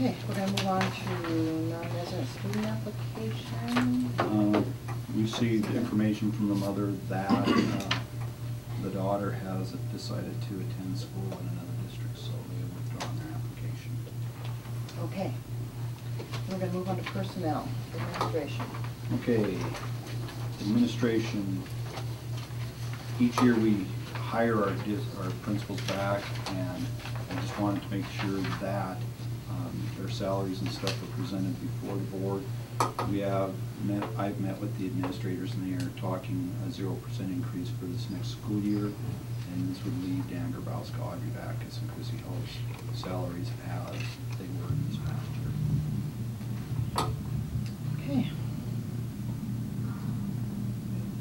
Okay, we're going to move on to non-resident student application. We received information from the mother that the daughter has decided to attend school in another district, so they have withdrawn their application. Okay. We're going to move on to personnel, administration. Okay, administration. Each year we hire our principals back, and I just wanted to make sure that their salaries and stuff are presented before the board. I've met with the administrators, and they are talking a 0% increase for this next school year, and this would leave Dan Grabowska, Audrey Backus, and Chrissy Hull's salaries as they were this past year. Okay.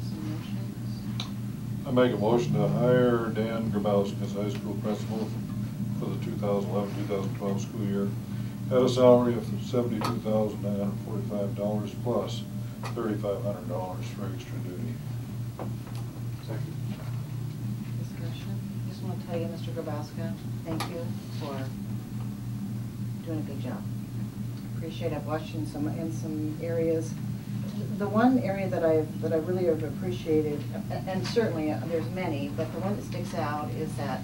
Some motions. I make a motion to hire Dan Grabowska as high school principal for the 2011-2012 school year at a salary of $72,945 plus $3,500 for extra duty. Second. Discussion. Just want to tell you, Mr. Grabowska, thank you for doing a good job. Appreciate it. I've watched in some areas. The one area that I really have appreciated, and certainly there's many, but the one that sticks out is that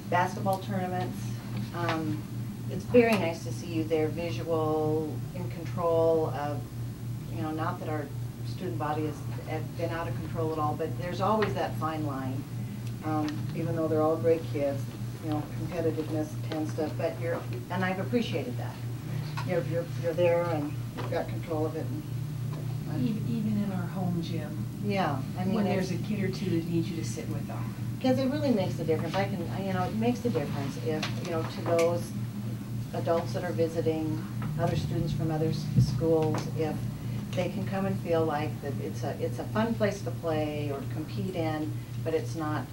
basketball tournaments. It's very nice to see you there, visual, in control of, not that our student body has been out of control at all, but there's always that fine line, even though they're all great kids, competitiveness tends to, and I've appreciated that. You're there and you've got control of it. Even in our home gym. Yeah, I mean, when there's a kid or two that needs you to sit with them. Because it really makes a difference. It makes a difference if, to those adults that are visiting, other students from other schools, if they can come and feel like that it's a fun place to play or to compete in, but it's not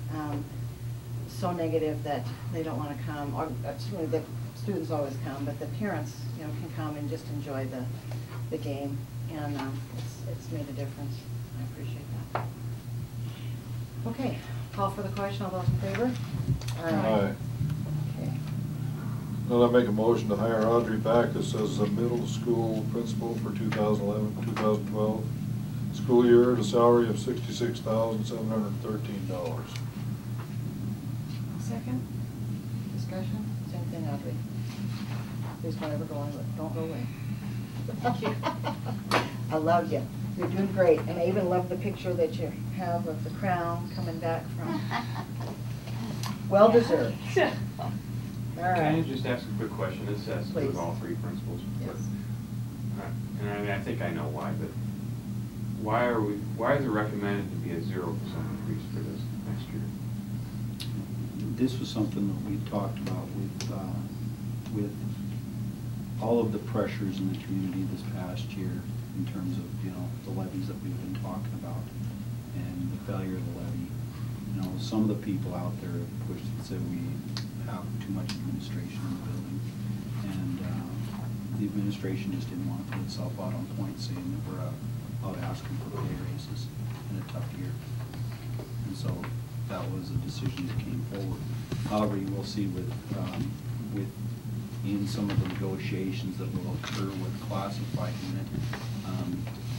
so negative that they don't want to come. Or certainly the students always come, but the parents, can come and just enjoy the game, and it's made a difference. I appreciate that. Okay, call for the question. All those in favor? Aye. Okay. Then I make a motion to hire Audrey Backus as the middle school principal for 2011-2012 school year at a salary of $66,713. Second. Discussion? Same thing, Audrey. Please don't ever go on, don't go away. I love you. You're doing great. And I even love the picture that you have of the crown coming back from. Well deserved. All right. Can I just ask a quick question? This has to do with all three principals. Yes. But, and I think I know why, but why is it recommended to be a 0% increase for this next year? This was something that we talked about with all of the pressures in the community this past year in terms of, the levies that we've been talking about and the failure of the levy. Some of the people out there have pushed and said we have too much administration in the building, and the administration just didn't want to put itself out on point saying that we're out asking for pay raises in a tough year. And so that was a decision that came forward. However, you will see in some of the negotiations that will occur with classified unit,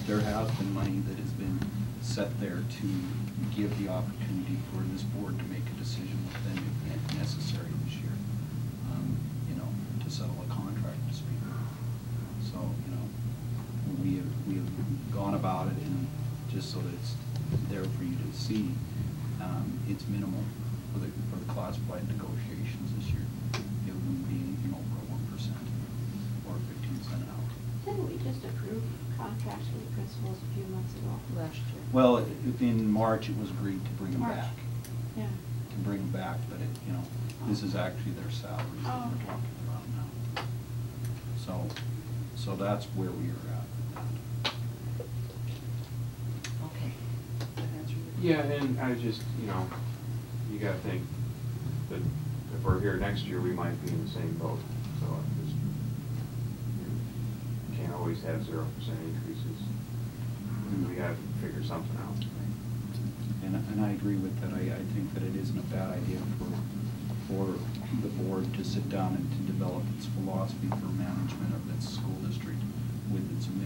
there has been money that has been set there to give the opportunity for this board to make a decision within, if necessary, this year, to settle a contract dispute. So, we have gone about it, and just so that it's there for you to see, it's minimal for the classified negotiations this year. It wouldn't be anything over 1% or 15 cents an hour. Didn't we just approve contracts for the principals a few months ago? Last year. Well, in March, it was agreed to bring them back. Yeah. To bring them back, but this is actually their salaries that Oh, we're okay. talking about now. So that's where we are at with that. Okay. That answer your Yeah, and I just, you got to think that if we're here next year, we might be in the same boat. So you can't always have 0% increases. We got to figure something out. And I agree with that. I think that it isn't a bad idea for the board to sit down and to develop its philosophy for managing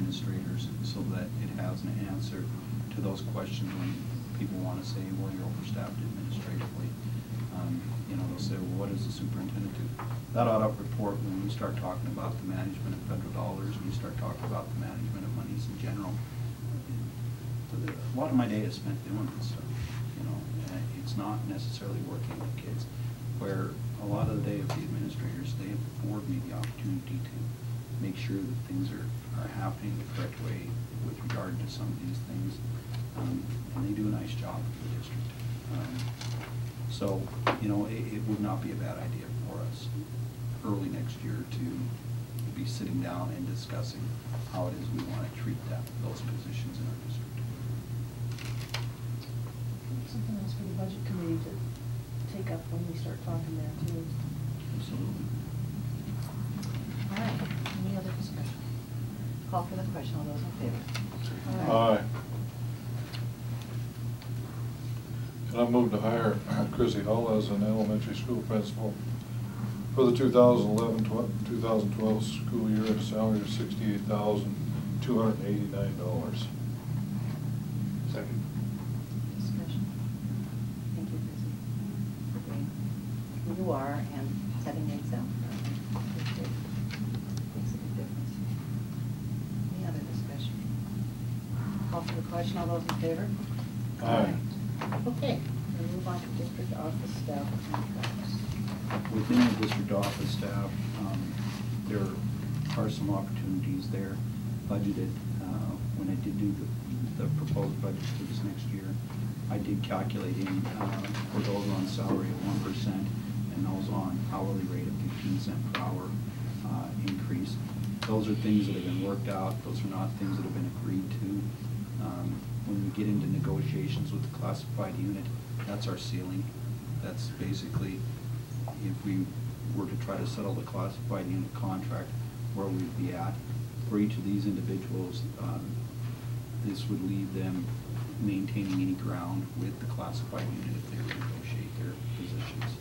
administrators so that it has an answer to those questions when people want to say, well, you're overstaffed administratively. You know, they'll say, well, what does the superintendent do? That audit report, when we start talking about the management of federal dollars, and you start talking about the management of monies in general, a lot of my day is spent doing this stuff, you know, and it's not necessarily working with kids, where a lot of the day of the administrators, they afford me the opportunity to make sure that things are happening the correct way with regard to some of these things, and they do a nice job for the district. So, you know, it would not be a bad idea for us early next year to be sitting down and discussing how it is we want to treat those positions in our district. Something else for the budget committee to take up when we start talking there too. Absolutely. All right, any other discussion? Call for the question, all those in favor? Aye. And I'm moving to hire Chrissy Hull as an elementary school principal for the 2011-2012 school year at a salary of $68,289. Second. Discussion. Thank you, Chrissy, for being who you are and setting the example. Appreciate it. Makes a big difference. Any other discussion? Call for the question, all those in favor? Aye. Okay, we'll move on to district office staff contracts. Within the district office staff, there are some opportunities there budgeted. When I did do the proposed budget for this next year, I did calculate in for those on salary at 1% and those on hourly rate of 15 cents per hour increase. Those are things that have been worked out. Those are not things that have been agreed to. When we get into negotiations with the classified unit, that's our ceiling. That's basically, if we were to try to settle the classified unit contract, where we'd be at. For each of these individuals, this would leave them maintaining any ground with the classified unit if they were to negotiate their positions.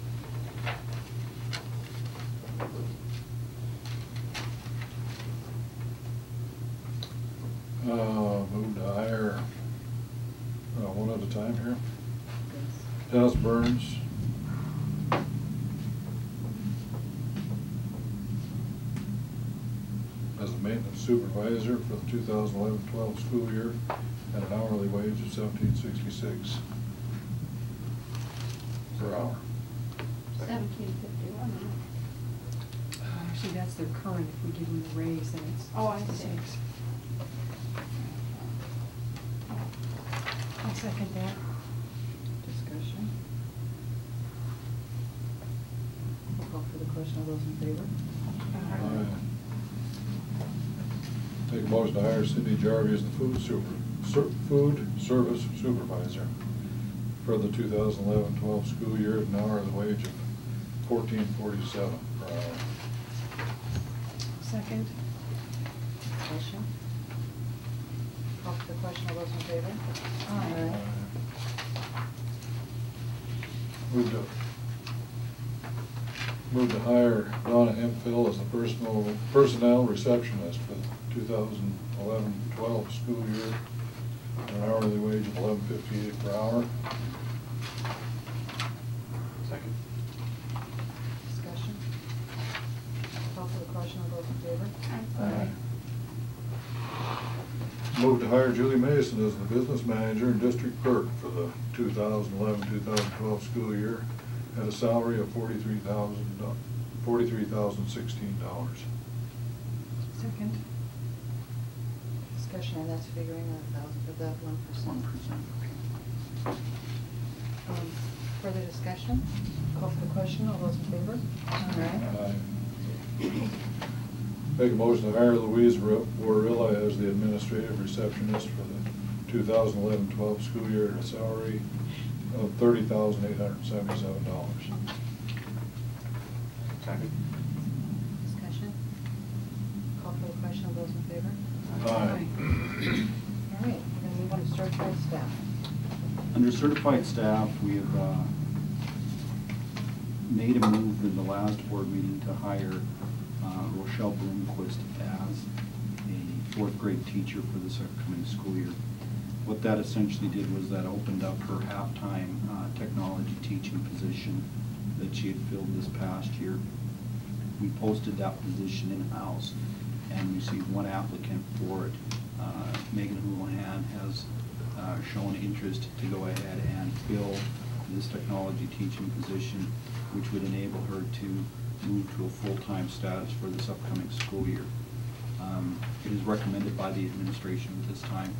Move to hire, one at a time here. Dennis Burns. As a maintenance supervisor for the 2011-12 school year at an hourly wage of $17.66 per hour. 1751. Actually, that's their current, if we give them the raise, then it's. Oh, I see. 6. I'll second that. Discussion. We'll call for the question, all those in favor? Aye. Make a motion to hire Cindy Jarvie as the food service supervisor for the 2011-12 school year at an hourly wage of $14.47 per hour. Second. Discussion. Call for the question, all those in favor? Aye. Move to hire Donna Hemphill as the personnel receptionist for the 2011-12 school year at an hourly wage of $11.58 per hour. Second. Discussion. Call for the question, all those in favor? Aye. Move to hire Julie Mason as the business manager and district clerk for the 2011-2012 school year at a salary of $43,016. Second. Discussion, and that's figuring 1,000 for that 1%. 1%. Further discussion? Call for the question, all those in favor? Aye. Make a motion to hire Louise Warilla as the administrative receptionist for the 2011-12 school year at a salary of $30,877. Second. Discussion? Call for the question, all those in favor? Aye. All right, we're going to move on to certified staff. Under certified staff, we have made a move in the last board meeting to hire Rochelle Bloomquist as a fourth grade teacher for this upcoming school year. What that essentially did was that opened up her half-time technology teaching position that she had filled this past year. We posted that position in-house and received one applicant for it. Megan Houlihan has shown interest to go ahead and fill this technology teaching position, which would enable her to move to a full-time status for this upcoming school year. It is recommended by the administration at this time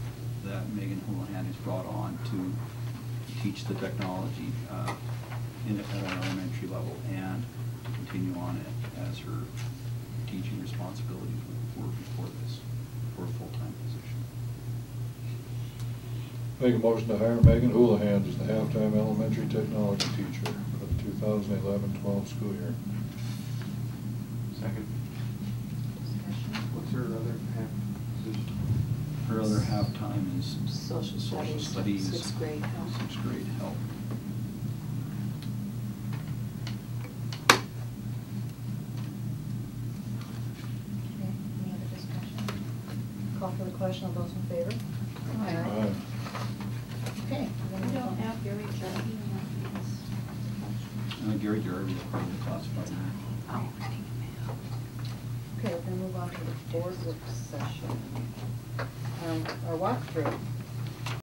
that Megan Houlihan is brought on to teach the technology at an elementary level and to continue on it as her teaching responsibilities were before this, for a full-time position. Make a motion to hire Megan Houlihan as the half-time elementary technology teacher for the 2011-12 school year. Second. Discussion? What's her other half position? Her other half-time is Social studies, studies, sixth grade help. Sixth grade help. Okay, any other discussion? Call for the question, all those in favor? Aye. Okay. We don't have Gary Jarvie in this. Gary Jarvie is part of the classified unit. Oh. Okay, we're gonna move on to the board work session. Our walkthrough.